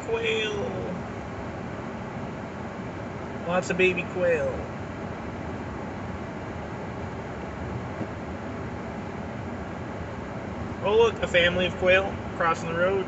quail. Lots of baby quail. Oh look, a family of quail crossing the road.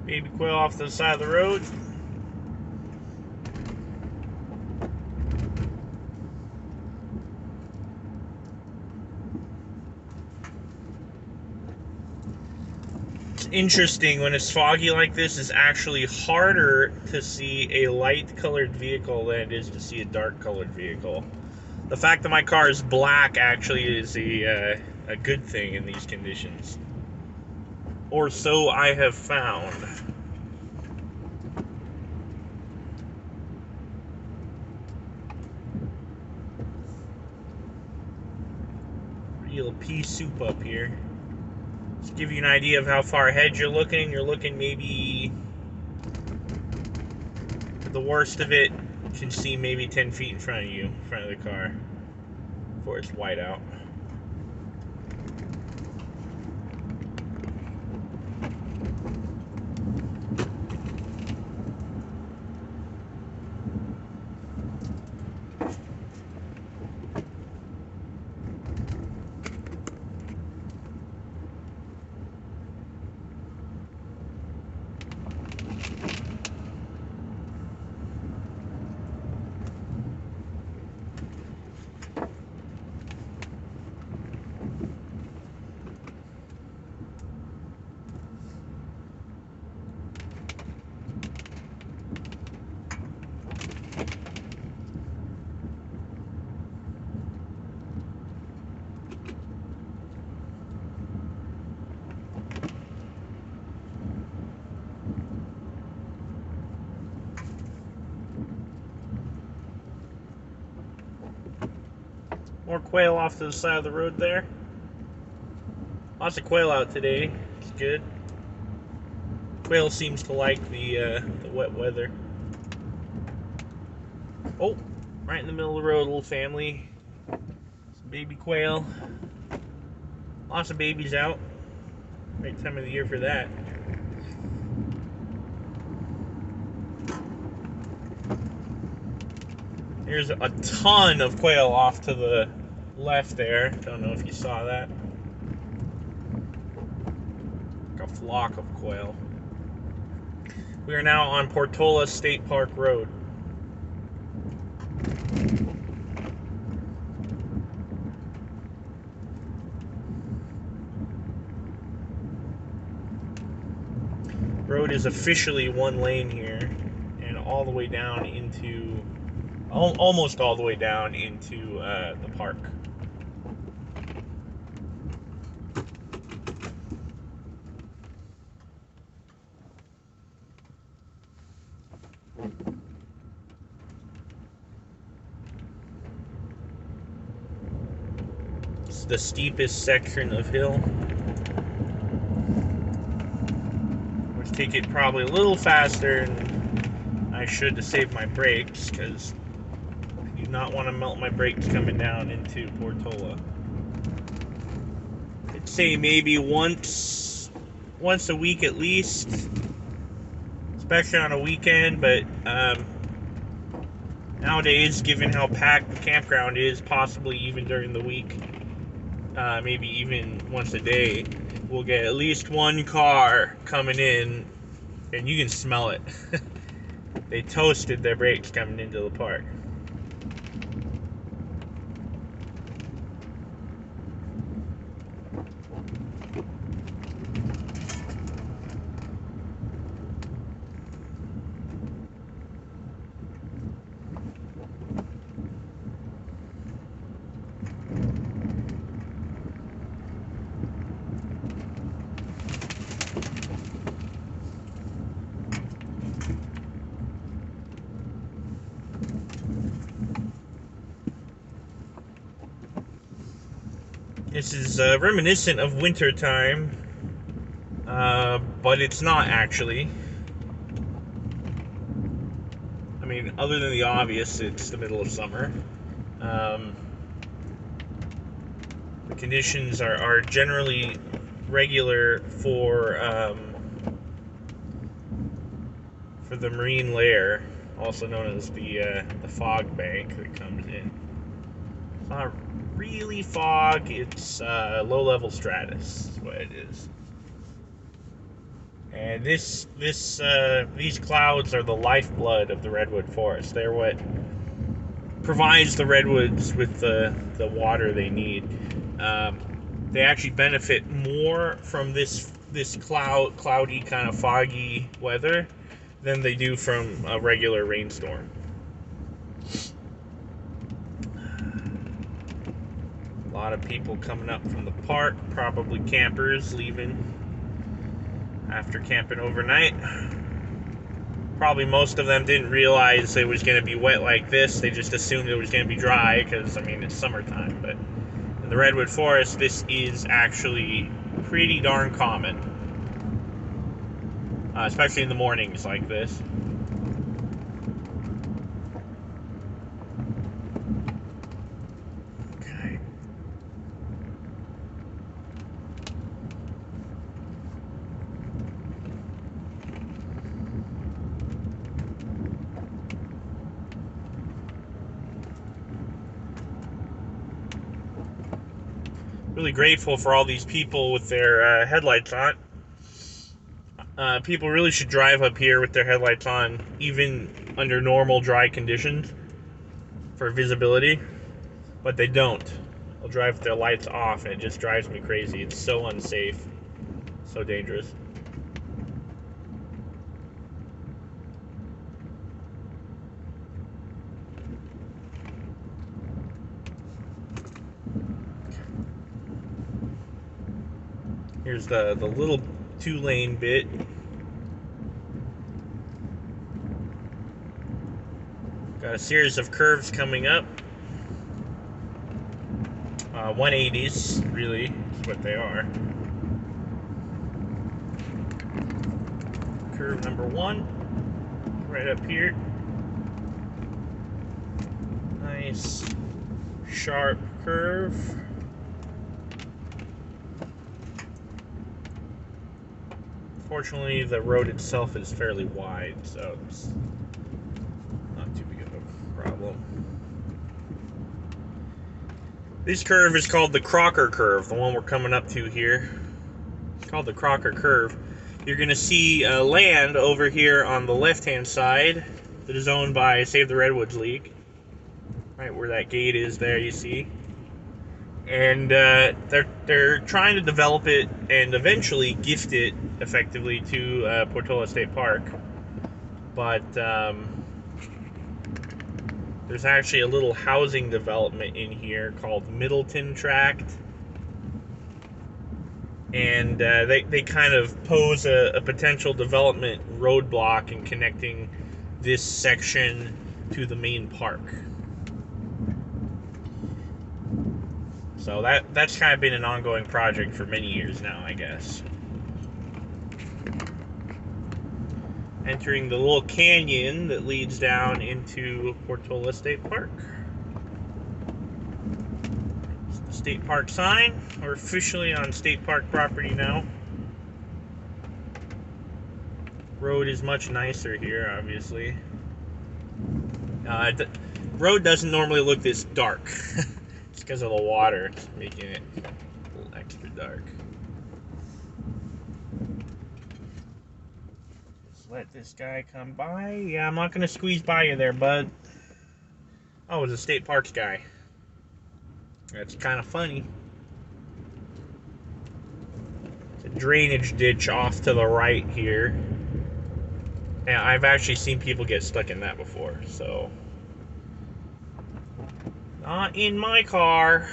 Baby quail off to the side of the road. It's interesting when it's foggy like this, it's actually harder to see a light colored vehicle than it is to see a dark colored vehicle. The fact that my car is black actually is a good thing in these conditions. Or so I have found. Real pea soup up here. Just give you an idea of how far ahead you're looking. You're looking maybe, for the worst of it, you can see maybe 10 feet in front of you, in front of the car, before it's white out. More quail off to the side of the road there. Lots of quail out today. It's good. Quail seems to like the wet weather. Oh, right in the middle of the road, little family. Some baby quail. Lots of babies out. Right time of the year for that. There's a ton of quail off to the left there. Don't know if you saw that. Like a flock of quail. We are now on Portola State Park Road. Road is officially one lane here, and all the way down into, almost all the way down into the park. It's the steepest section of hill, which take it probably a little faster than I should to save my brakes, because I do not want to melt my brakes coming down into Portola. I'd say maybe once a week at least, especially on a weekend, but nowadays, given how packed the campground is, possibly even during the week, maybe even once a day, we'll get at least one car coming in, and you can smell it. They toasted their brakes coming into the park. This is reminiscent of winter time, but it's not actually. I mean, other than the obvious, it's the middle of summer. The conditions are generally regular for the marine layer, also known as the fog bank that comes in. It's not really fog, it's low-level stratus is what it is. And these clouds are the lifeblood of the redwood forest. They're what provides the redwoods with the water they need. They actually benefit more from this cloudy kind of foggy weather than they do from a regular rainstorm. A lot of people coming up from the park, probably campers leaving after camping overnight. Probably most of them didn't realize it was going to be wet like this. They just assumed it was going to be dry because, I mean, it's summertime. But in the redwood forest, this is actually pretty darn common, especially in the mornings like this. Okay. Really grateful for all these people with their headlights on. People really should drive up here with their headlights on, even under normal dry conditions, for visibility, but they don't. They'll drive with their lights off, and it just drives me crazy. It's so unsafe, so dangerous. Here's the little 2-lane bit. Got a series of curves coming up. 180s, really, is what they are. Curve number 1, right up here. Nice, sharp curve. Fortunately, the road itself is fairly wide, so it's not too big of a problem. This curve is called the Crocker curve, the one we're coming up to here. It's called the Crocker curve. You're going to see land over here on the left-hand side that is owned by Save the Redwoods League. Right where that gate is there, you see. And they're trying to develop it and eventually gift it effectively to Portola State Park. But there's actually a little housing development in here called Middleton Tract. And they kind of pose a potential development roadblock in connecting this section to the main park. So that's kind of been an ongoing project for many years now, I guess. Entering the little canyon that leads down into Portola State Park. It's the state park sign. We're officially on state park property now. Road is much nicer here, obviously. The road doesn't normally look this dark. It's because of the water. It's making it a little extra dark. Let this guy come by. Yeah, I'm not going to squeeze by you there, bud. Oh, it's a state parks guy. That's kind of funny. It's a drainage ditch off to the right here. And I've actually seen people get stuck in that before, so. Not in my car.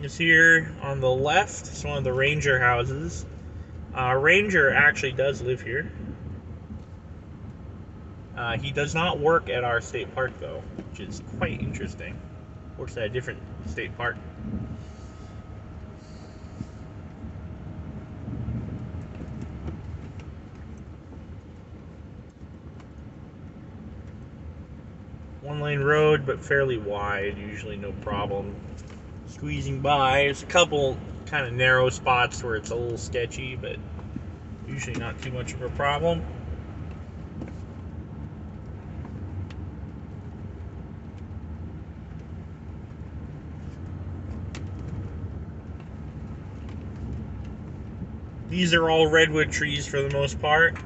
Is here on the left. It's one of the ranger houses. Ranger actually does live here. He does not work at our state park, though, which is quite interesting. Works at a different state park. One-lane road, but fairly wide, usually no problem squeezing by. There's a couple kind of narrow spots where it's a little sketchy, but usually not too much of a problem. These are all redwood trees for the most part.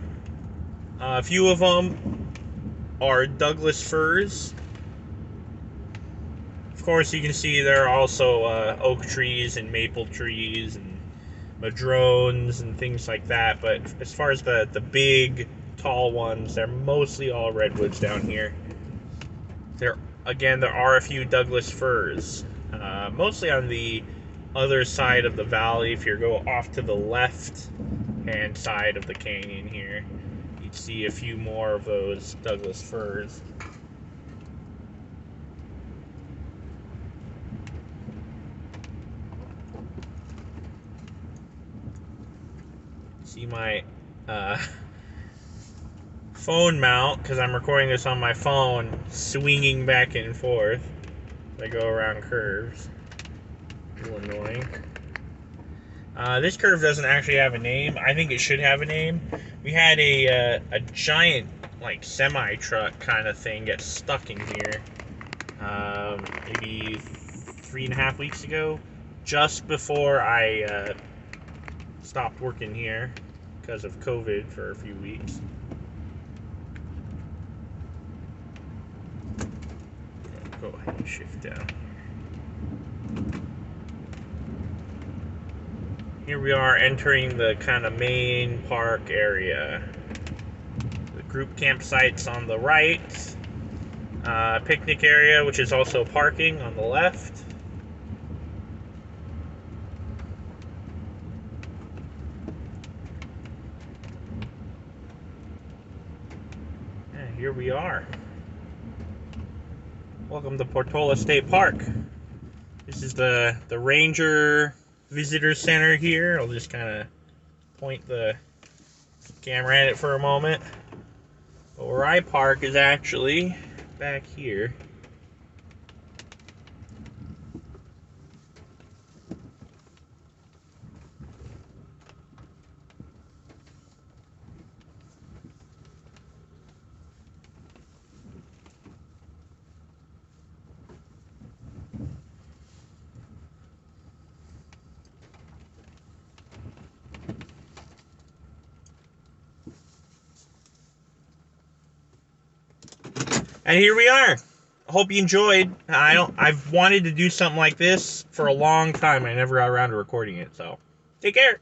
A few of them are Douglas firs. Of course, you can see there are also oak trees and maple trees and madrones and things like that. But as far as the big, tall ones, they're mostly all redwoods down here. There are a few Douglas firs, mostly on the other side of the valley. If you go off to the left hand side of the canyon here, you'd see a few more of those Douglas firs. See my phone mount, because I'm recording this on my phone, swinging back and forth as I go around curves. A little annoying. This curve doesn't actually have a name. I think it should have a name. We had a giant, like, semi-truck kind of thing get stuck in here maybe 3.5 weeks ago, just before I stopped working here because of COVID for a few weeks. Go ahead and shift down. Here we are entering the kind of main park area. The group campsite's on the right. Picnic area, which is also parking, on the left. And here we are. Welcome to Portola State Park. This is the Ranger Visitor Center here. I'll just kind of point the camera at it for a moment. But where I park is actually back here. And here we are. Hope you enjoyed. I've wanted to do something like this for a long time. I never got around to recording it, so take care.